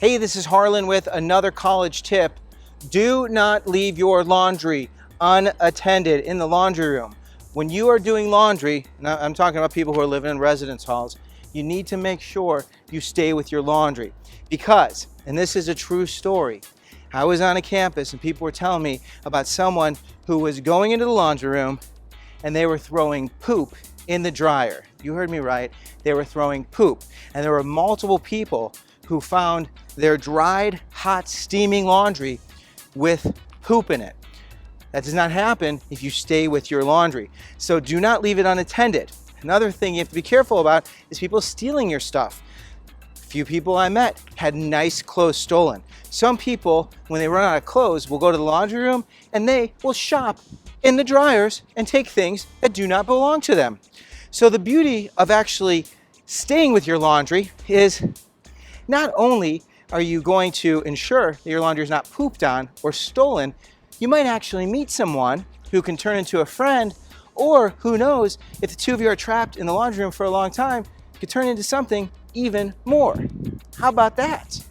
Hey, this is Harlan with another college tip. Do not leave your laundry unattended in the laundry room. When you are doing laundry, and I'm talking about people who are living in residence halls, you need to make sure you stay with your laundry. Because, and this is a true story, I was on a campus and people were telling me about someone who was going into the laundry room and they were throwing poop in the dryer. You heard me right, they were throwing poop. And there were multiple people who found their dried, hot, steaming laundry with poop in it. That does not happen if you stay with your laundry. So do not leave it unattended. Another thing you have to be careful about is people stealing your stuff. A few people I met had nice clothes stolen. Some people, when they run out of clothes, will go to the laundry room and they will shop in the dryers and take things that do not belong to them. So the beauty of actually staying with your laundry is not only are you going to ensure that your laundry is not pooped on or stolen, you might actually meet someone who can turn into a friend, or who knows, if the two of you are trapped in the laundry room for a long time, it could turn into something even more. How about that?